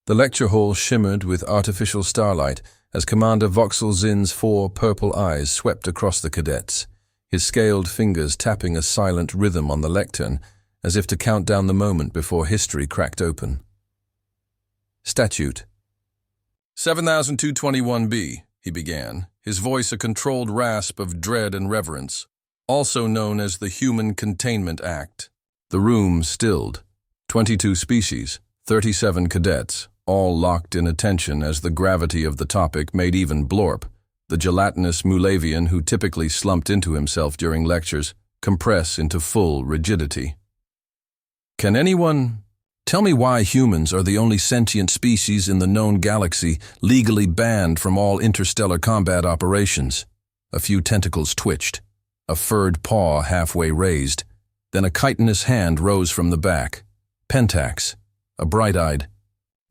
The lecture hall shimmered with artificial starlight as Commander Voxel Zin's 4 purple eyes swept across the cadets, his scaled fingers tapping a silent rhythm on the lectern as if to count down the moment before history cracked open. Statute. 7221B, he began, his voice a controlled rasp of dread and reverence, also known as the Human Containment Act. The room stilled. 22 species, 37 cadets, all locked in attention as the gravity of the topic made even Blorp, the gelatinous Mulavian who typically slumped into himself during lectures, compress into full rigidity. Can anyone tell me why humans are the only sentient species in the known galaxy legally banned from all interstellar combat operations? A few tentacles twitched, a furred paw halfway raised, then a chitinous hand rose from the back. Pentax, a bright-eyed.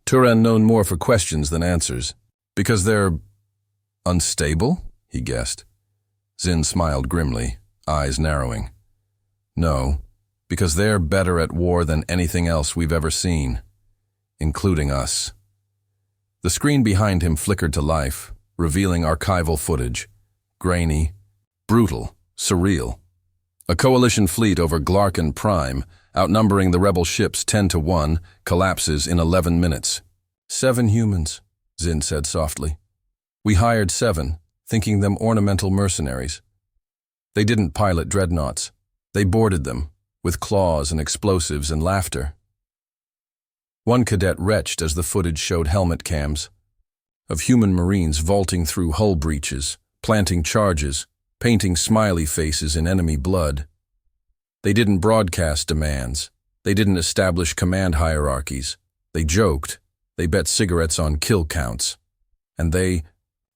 Turan known more for questions than answers. Because they're unstable, he guessed. Zin smiled grimly, eyes narrowing. No, because they're better at war than anything else we've ever seen, including us. The screen behind him flickered to life, revealing archival footage. Grainy, brutal, surreal. A coalition fleet over Glarkin Prime, outnumbering the rebel ships 10-1, collapses in 11 minutes. 7 humans, Zin said softly. We hired 7, thinking them ornamental mercenaries. They didn't pilot dreadnoughts. They boarded them, with claws and explosives and laughter. One cadet retched as the footage showed helmet cams of human marines vaulting through hull breaches, planting charges, painting smiley faces in enemy blood. They didn't broadcast demands. They didn't establish command hierarchies. They joked. They bet cigarettes on kill counts. And they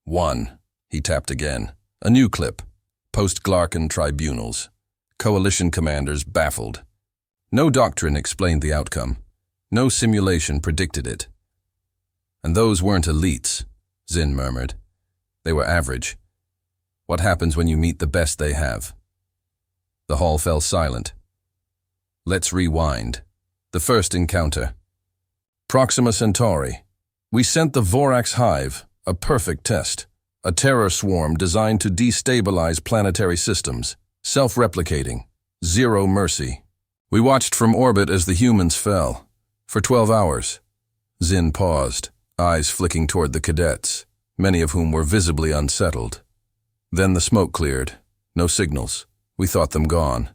won. He tapped again. A new clip. Post-Glarkin tribunals. Coalition commanders baffled. No doctrine explained the outcome. No simulation predicted it. And those weren't elites, Zin murmured. They were average. What happens when you meet the best they have? The hall fell silent. Let's rewind. The first encounter. Proxima Centauri. We sent the Vorax Hive, a perfect test. A terror swarm designed to destabilize planetary systems. Self-replicating. Zero mercy. We watched from orbit as the humans fell. For 12 hours. Zin paused, eyes flicking toward the cadets, many of whom were visibly unsettled. Then the smoke cleared. No signals. We thought them gone.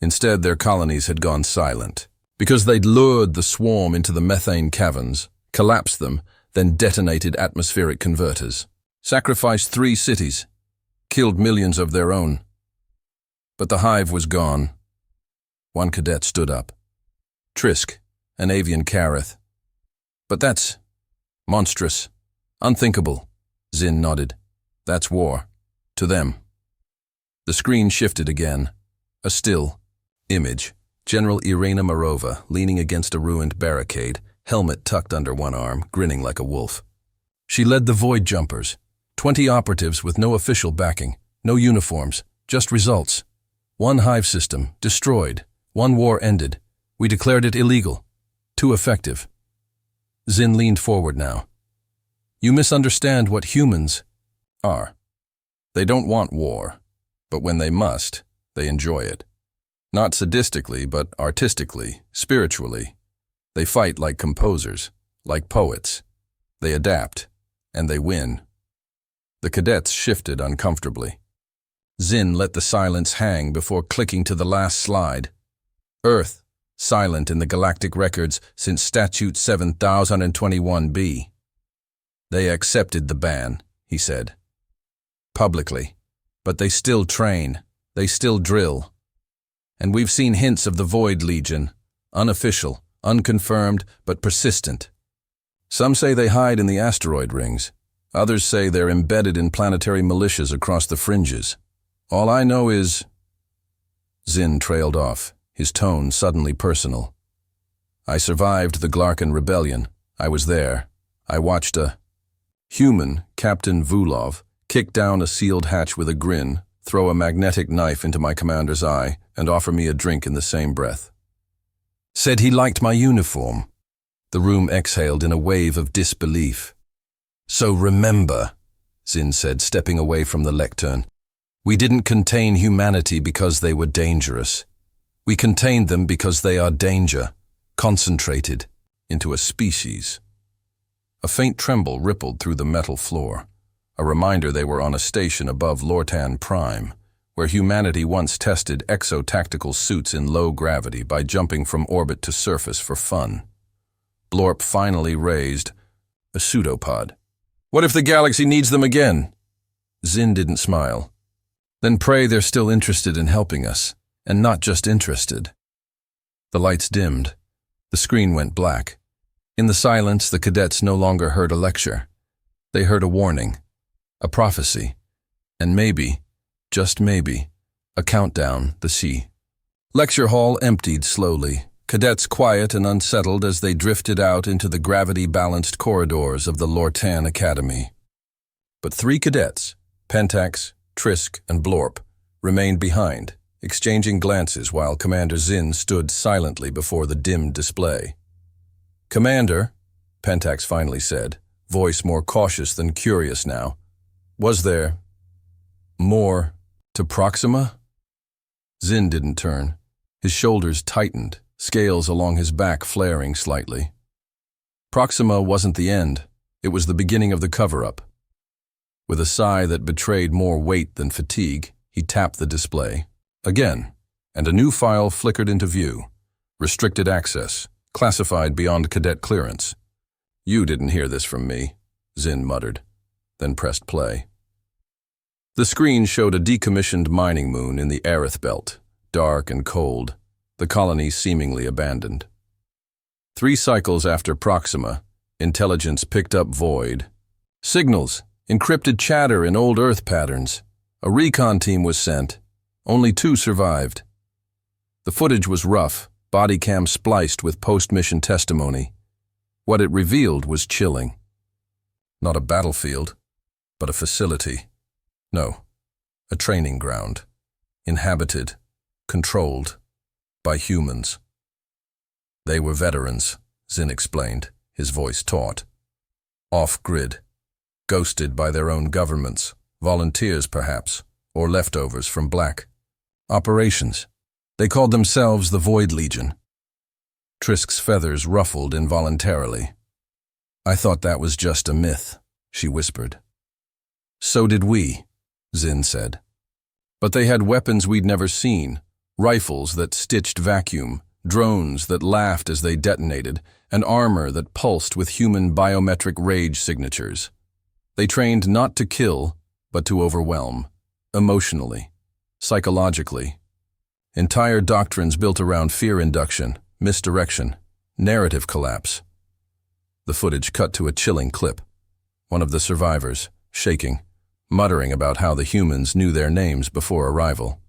Instead, their colonies had gone silent. Because they'd lured the swarm into the methane caverns, collapsed them, then detonated atmospheric converters. Sacrificed 3 cities. Killed millions of their own. But the hive was gone. One cadet stood up. Trisk, an avian Kareth. But that's monstrous. Unthinkable. Zin nodded. That's war. To them. The screen shifted again. A still image. General Irina Marova, leaning against a ruined barricade, helmet tucked under one arm, grinning like a wolf. She led the Void Jumpers. 20 operatives with no official backing, no uniforms, just results. 1 hive system, destroyed. 1 war ended. We declared it illegal. Too effective. Zin leaned forward now. You misunderstand what humans are. They don't want war, but when they must, they enjoy it. Not sadistically, but artistically, spiritually. They fight like composers, like poets. They adapt, and they win. The cadets shifted uncomfortably. Zin let the silence hang before clicking to the last slide. Earth, silent in the galactic records since Statute 7021B. They accepted the ban, he said. Publicly. But they still train. They still drill. And we've seen hints of the Void Legion, unofficial, unconfirmed, but persistent. Some say they hide in the asteroid rings. Others say they're embedded in planetary militias across the fringes. All I know is... Zin trailed off, his tone suddenly personal. I survived the Glarkin Rebellion. I was there. I watched a human, Captain Vulov, kick down a sealed hatch with a grin, throw a magnetic knife into my commander's eye, and offer me a drink in the same breath. Said he liked my uniform. The room exhaled in a wave of disbelief. "So remember," Zin said, stepping away from the lectern, "we didn't contain humanity because they were dangerous. We contained them because they are danger, concentrated into a species." A faint tremble rippled through the metal floor, a reminder they were on a station above Lortan Prime, where humanity once tested exo-tactical suits in low gravity by jumping from orbit to surface for fun. Blorp finally raised a pseudopod. "What if the galaxy needs them again?" Zin didn't smile. "Then pray they're still interested in helping us, and not just interested." The lights dimmed. The screen went black. In the silence, the cadets no longer heard a lecture. They heard a warning, a prophecy, and maybe, just maybe, a countdown, the sea. Lecture hall emptied slowly, cadets quiet and unsettled as they drifted out into the gravity-balanced corridors of the Lortan Academy. But 3 cadets, Pentax, Trisk, and Blorp, remained behind, exchanging glances while Commander Zin stood silently before the dimmed display. "Commander," Pentax finally said, voice more cautious than curious now, "was there more to Proxima?" Zin didn't turn. His shoulders tightened, scales along his back flaring slightly. Proxima wasn't the end. It was the beginning of the cover-up. With a sigh that betrayed more weight than fatigue, he tapped the display. Again, and a new file flickered into view. Restricted access, classified beyond cadet clearance. "You didn't hear this from me," Zin muttered, then pressed play. The screen showed a decommissioned mining moon in the Aerith Belt, dark and cold, the colony seemingly abandoned. 3 cycles after Proxima, intelligence picked up void. Signals, encrypted chatter in old Earth patterns. A recon team was sent. Only 2 survived. The footage was rough, body cam spliced with post-mission testimony. What it revealed was chilling. Not a battlefield, but a facility. No, a training ground. Inhabited, controlled, by humans. They were veterans, Zin explained, his voice taut. Off-grid, ghosted by their own governments, volunteers perhaps, or leftovers from black operations. They called themselves the Void Legion. Trisk's feathers ruffled involuntarily. "I thought that was just a myth," she whispered. "So did we," Zin said. "But they had weapons we'd never seen, rifles that stitched vacuum, drones that laughed as they detonated, and armor that pulsed with human biometric rage signatures. They trained not to kill, but to overwhelm, emotionally, psychologically. Entire doctrines built around fear induction, misdirection, narrative collapse." The footage cut to a chilling clip. One of the survivors, shaking, muttering about how the humans knew their names before arrival.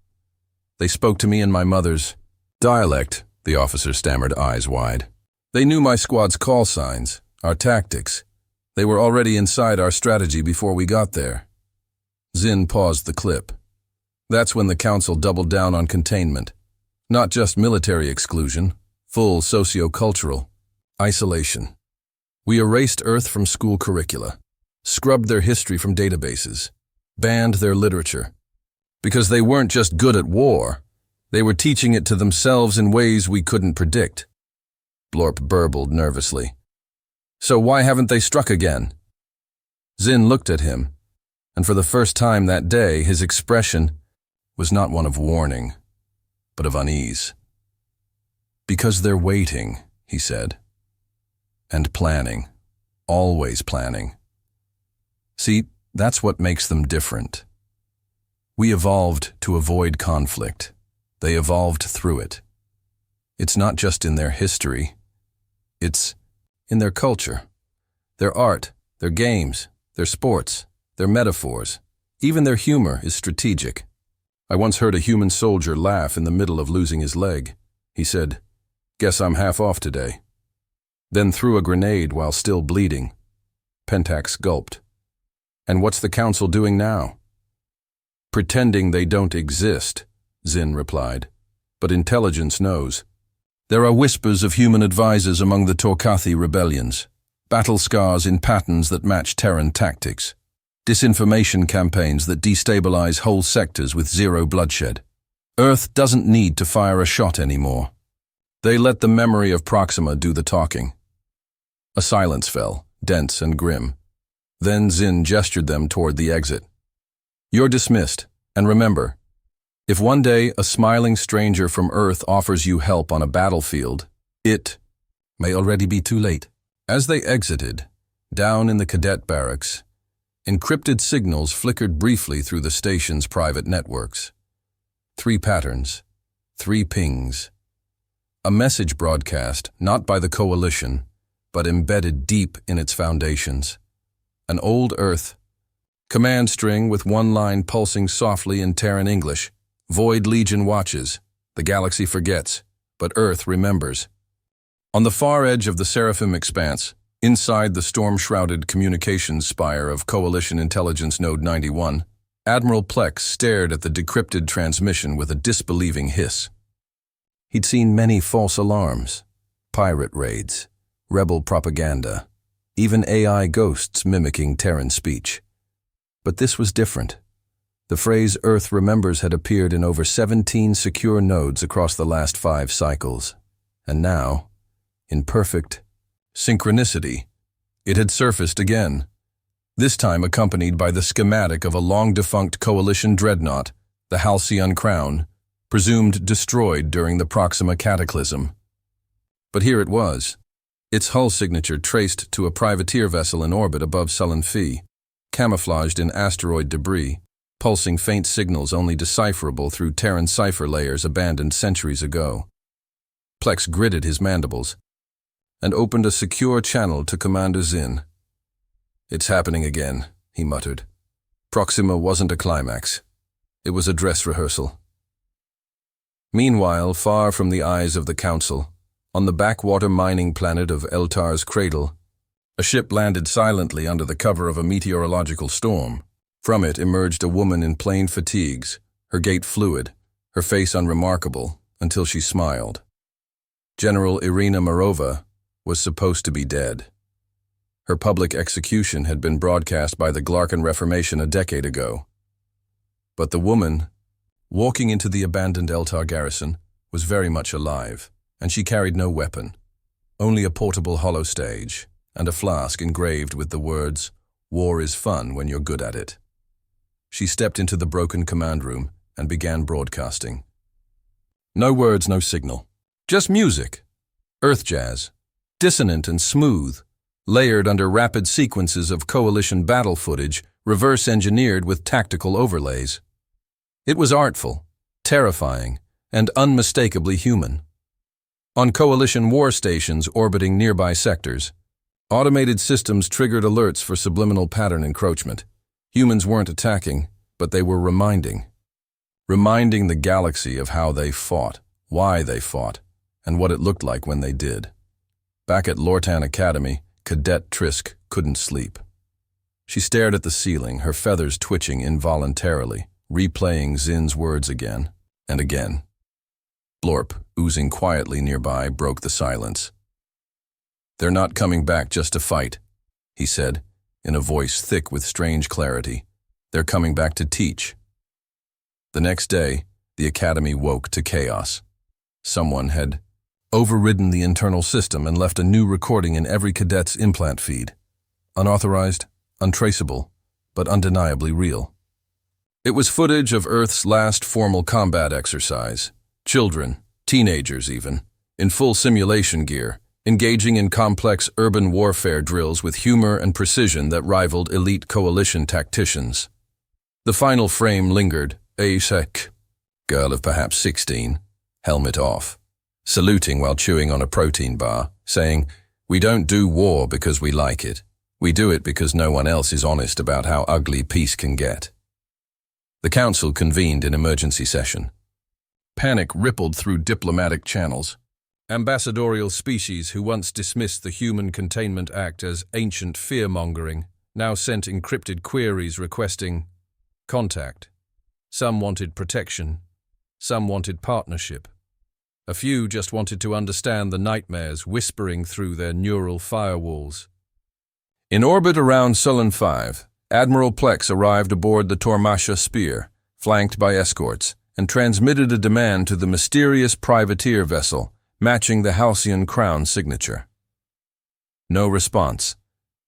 "They spoke to me in my mother's dialect," the officer stammered, eyes wide. "They knew my squad's call signs, our tactics. They were already inside our strategy before we got there." Zin paused the clip. That's when the council doubled down on containment. Not just military exclusion, full socio-cultural isolation. We erased Earth from school curricula, scrubbed their history from databases, banned their literature. Because they weren't just good at war, they were teaching it to themselves in ways we couldn't predict. Blorp burbled nervously. "So why haven't they struck again?" Zin looked at him, and for the first time that day, his expression was not one of warning, but of unease. "Because they're waiting," he said. "And planning. Always planning. See, that's what makes them different. We evolved to avoid conflict. They evolved through it. It's not just in their history. It's in their culture, their art, their games, their sports, their metaphors. Even their humor is strategic. I once heard a human soldier laugh in the middle of losing his leg. He said, 'Guess I'm half off today.' Then threw a grenade while still bleeding." Pentax gulped. "And what's the council doing now?" "Pretending they don't exist," Zin replied. "But intelligence knows. There are whispers of human advisors among the Torcathi rebellions, battle scars in patterns that match Terran tactics, disinformation campaigns that destabilize whole sectors with zero bloodshed. Earth doesn't need to fire a shot anymore. They let the memory of Proxima do the talking. A silence fell, dense and grim. Then Zin gestured them toward the exit. You're dismissed, and remember, if one day a smiling stranger from Earth offers you help on a battlefield, it may already be too late. As they exited, down in the cadet barracks, encrypted signals flickered briefly through the station's private networks. 3 patterns, 3 pings. A message broadcast, not by the Coalition, but embedded deep in its foundations. An old Earth command string with one line pulsing softly in Terran English. Void Legion watches. The galaxy forgets, but Earth remembers. On the far edge of the Seraphim expanse, inside the storm-shrouded communications spire of Coalition Intelligence Node 91, Admiral Plex stared at the decrypted transmission with a disbelieving hiss. He'd seen many false alarms, pirate raids, rebel propaganda, even AI ghosts mimicking Terran speech. But this was different. The phrase Earth remembers had appeared in over 17 secure nodes across the last 5 cycles. And now, in perfect synchronicity, it had surfaced again, this time accompanied by the schematic of a long-defunct Coalition dreadnought, the Halcyon Crown, presumed destroyed during the Proxima Cataclysm. But here it was, its hull signature traced to a privateer vessel in orbit above Sullen Fee, camouflaged in asteroid debris, pulsing faint signals only decipherable through Terran cipher layers abandoned centuries ago. Plex gritted his mandibles and opened a secure channel to Commander Zin. It's happening again, he muttered. Proxima wasn't a climax. It was a dress rehearsal. Meanwhile, far from the eyes of the Council, on the backwater mining planet of Eltar's Cradle, a ship landed silently under the cover of a meteorological storm. From it emerged a woman in plain fatigues, her gait fluid, her face unremarkable, until she smiled. General Irina Marova was supposed to be dead. Her public execution had been broadcast by the Glarkan Reformation a decade ago. But the woman, walking into the abandoned Eltar garrison, was very much alive, and she carried no weapon, only a portable hollow stage and a flask engraved with the words, "War is fun when you're good at it." She stepped into the broken command room and began broadcasting. No words, no signal. Just music. Earth jazz. Dissonant and smooth, layered under rapid sequences of Coalition battle footage, reverse-engineered with tactical overlays. It was artful, terrifying, and unmistakably human. On Coalition war stations orbiting nearby sectors, automated systems triggered alerts for subliminal pattern encroachment. Humans weren't attacking, but they were reminding the galaxy of how they fought, why they fought, and what it looked like when they did. Back at Lortan Academy, Cadet Trisk couldn't sleep. She stared at the ceiling, her feathers twitching involuntarily, replaying Zin's words again and again. Blorp, oozing quietly nearby, broke the silence. "They're not coming back just to fight," he said, in a voice thick with strange clarity. "They're coming back to teach." The next day, the Academy woke to chaos. Someone had overridden the internal system and left a new recording in every cadet's implant feed. Unauthorized, untraceable, but undeniably real. It was footage of Earth's last formal combat exercise. Children, teenagers even, in full simulation gear, engaging in complex urban warfare drills with humor and precision that rivaled elite Coalition tacticians. The final frame lingered, a sec, girl of perhaps 16, helmet off, saluting while chewing on a protein bar, saying, "We don't do war because we like it. We do it because no one else is honest about how ugly peace can get." The Council convened in emergency session. Panic rippled through diplomatic channels. Ambassadorial species who once dismissed the Human Containment Act as ancient fear-mongering now sent encrypted queries requesting contact. Some wanted protection, some wanted partnership. A few just wanted to understand the nightmares whispering through their neural firewalls. In orbit around Sullen 5, Admiral Plex arrived aboard the Tormasha Spear, flanked by escorts, and transmitted a demand to the mysterious privateer vessel, matching the Halcyon Crown signature. No response,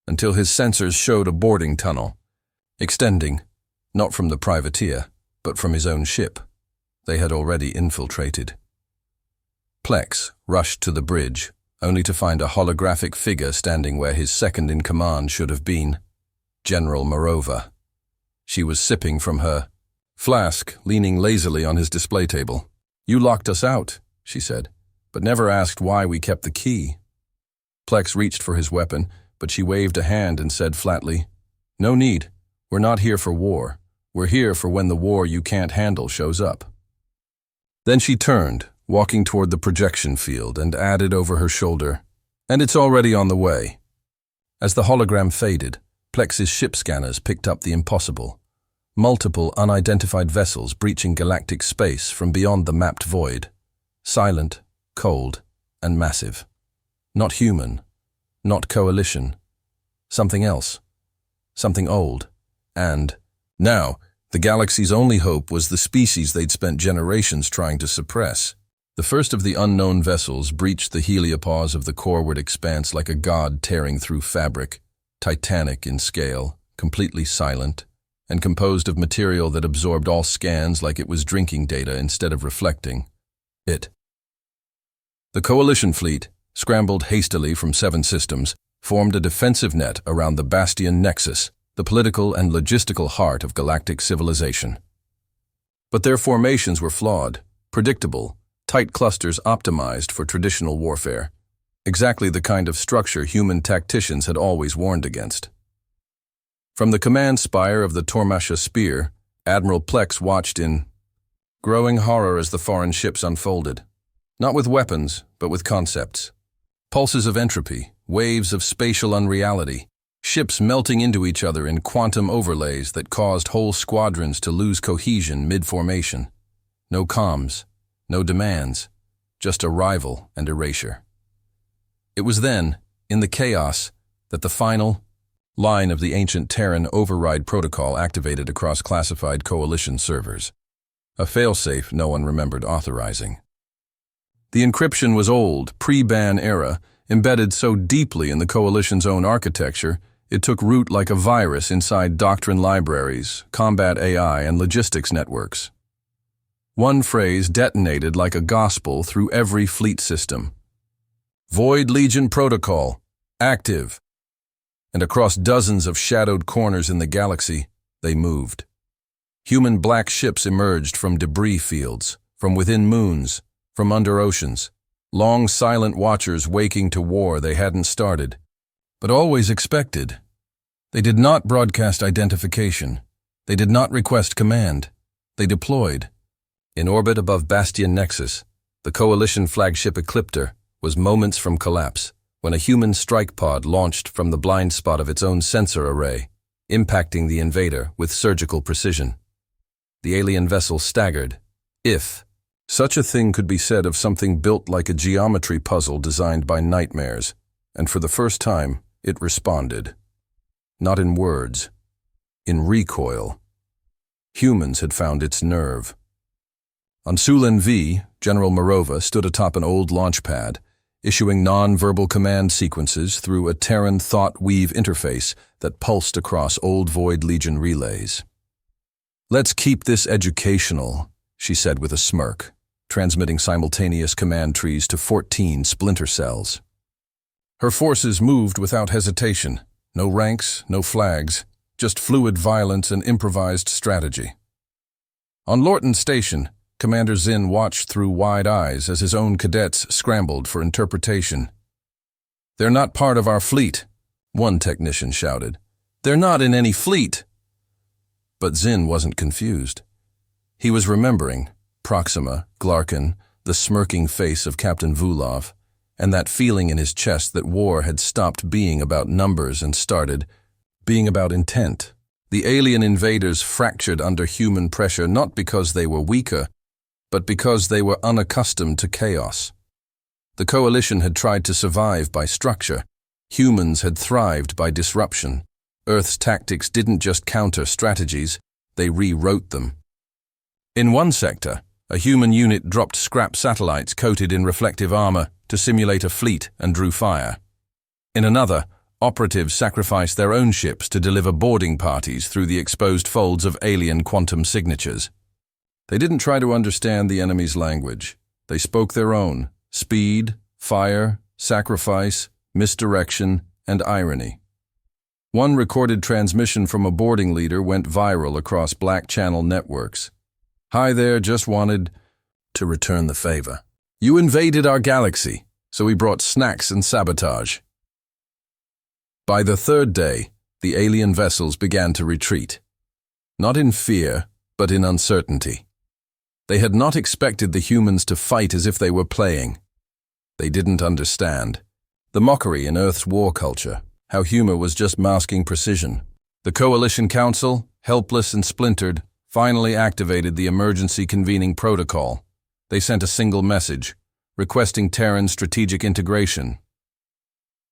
until his sensors showed a boarding tunnel, extending, not from the privateer, but from his own ship. They had already infiltrated. Plex rushed to the bridge, only to find a holographic figure standing where his second-in-command should have been, General Morova. She was sipping from her flask, leaning lazily on his display table. "You locked us out," she said, "but never asked why we kept the key." Plex reached for his weapon, but she waved a hand and said flatly, "No need. We're not here for war. We're here for when the war you can't handle shows up." Then she turned, walking toward the projection field, and added over her shoulder, "And it's already on the way." As the hologram faded, Plex's ship scanners picked up the impossible. Multiple unidentified vessels breaching galactic space from beyond the mapped void. Silent, cold, and massive. Not human, not coalition. Something else. Something old. And, now, the galaxy's only hope was the species they'd spent generations trying to suppress. The first of the unknown vessels breached the heliopause of the coreward expanse like a god tearing through fabric, titanic in scale, completely silent, and composed of material that absorbed all scans like it was drinking data instead of reflecting it. The Coalition fleet, scrambled hastily from 7 systems, formed a defensive net around the Bastion Nexus, the political and logistical heart of galactic civilization. But their formations were flawed, predictable, tight clusters optimized for traditional warfare, exactly the kind of structure human tacticians had always warned against. From the command spire of the Tormasha Spear, Admiral Plex watched in growing horror as the foreign ships unfolded, not with weapons, but with concepts. Pulses of entropy, waves of spatial unreality, ships melting into each other in quantum overlays that caused whole squadrons to lose cohesion mid-formation. No comms. No demands, just arrival and erasure. It was then, in the chaos, that the final line of the ancient Terran override protocol activated across classified coalition servers, a failsafe no one remembered authorizing. The encryption was old, pre-ban era, embedded so deeply in the coalition's own architecture, it took root like a virus inside doctrine libraries, combat AI, and logistics networks. One phrase detonated like a gospel through every fleet system. Void Legion Protocol, active. And across dozens of shadowed corners in the galaxy, they moved. Human black ships emerged from debris fields, from within moons, from under oceans. Long silent watchers waking to war they hadn't started, but always expected. They did not broadcast identification. They did not request command. They deployed. In orbit above Bastion Nexus, the Coalition flagship Ecliptor was moments from collapse when a human strike pod launched from the blind spot of its own sensor array, impacting the invader with surgical precision. The alien vessel staggered, if such a thing could be said of something built like a geometry puzzle designed by nightmares, and for the first time, it responded. Not in words, in recoil. Humans had found its nerve. On Sulan V, General Morova stood atop an old launch pad, issuing non-verbal command sequences through a Terran thought weave interface that pulsed across old Void Legion relays. "Let's keep this educational," she said with a smirk, transmitting simultaneous command trees to 14 splinter cells. Her forces moved without hesitation. No ranks, no flags, just fluid violence and improvised strategy. On Lorton Station, Commander Zinn watched through wide eyes as his own cadets scrambled for interpretation. "They're not part of our fleet," one technician shouted. "They're not in any fleet." But Zinn wasn't confused. He was remembering Proxima, Glarkin, the smirking face of Captain Vulov, and that feeling in his chest that war had stopped being about numbers and started being about intent. The alien invaders fractured under human pressure not because they were weaker, but because they were unaccustomed to chaos. The coalition had tried to survive by structure. Humans had thrived by disruption. Earth's tactics didn't just counter strategies, they rewrote them. In one sector, a human unit dropped scrap satellites coated in reflective armor to simulate a fleet and drew fire. In another, operatives sacrificed their own ships to deliver boarding parties through the exposed folds of alien quantum signatures. They didn't try to understand the enemy's language. They spoke their own: speed, fire, sacrifice, misdirection, and irony. One recorded transmission from a boarding leader went viral across Black Channel networks. "Hi there, just wanted to return the favor. You invaded our galaxy, so we brought snacks and sabotage." By the third day, the alien vessels began to retreat. Not in fear, but in uncertainty. They had not expected the humans to fight as if they were playing. They didn't understand the mockery in Earth's war culture, how humor was just masking precision. The Coalition Council, helpless and splintered, finally activated the emergency convening protocol. They sent a single message, requesting Terran strategic integration.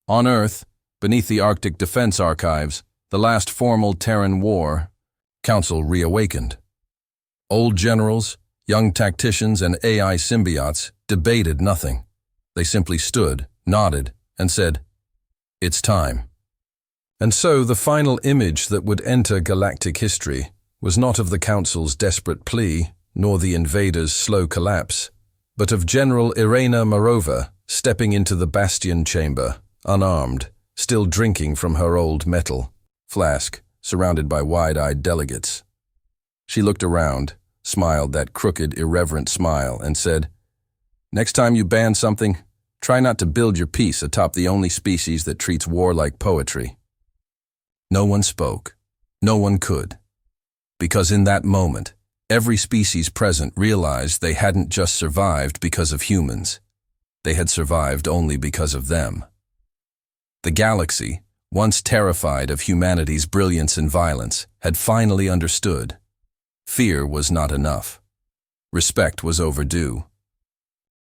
On Earth, beneath the Arctic Defense Archives, the last formal Terran war, Council reawakened. Old generals, young tacticians, and AI symbiotes debated nothing. They simply stood, nodded, and said, "It's time." And so the final image that would enter galactic history was not of the Council's desperate plea, nor the invaders' slow collapse, but of General Irena Marova stepping into the Bastion chamber, unarmed, still drinking from her old metal flask, surrounded by wide-eyed delegates. She looked around, smiled that crooked, irreverent smile, and said, "Next time you ban something, try not to build your peace atop the only species that treats war like poetry." No one spoke. No one could. Because in that moment, every species present realized they hadn't just survived because of humans. They had survived only because of them. The galaxy, once terrified of humanity's brilliance and violence, had finally understood. Fear was not enough. Respect was overdue.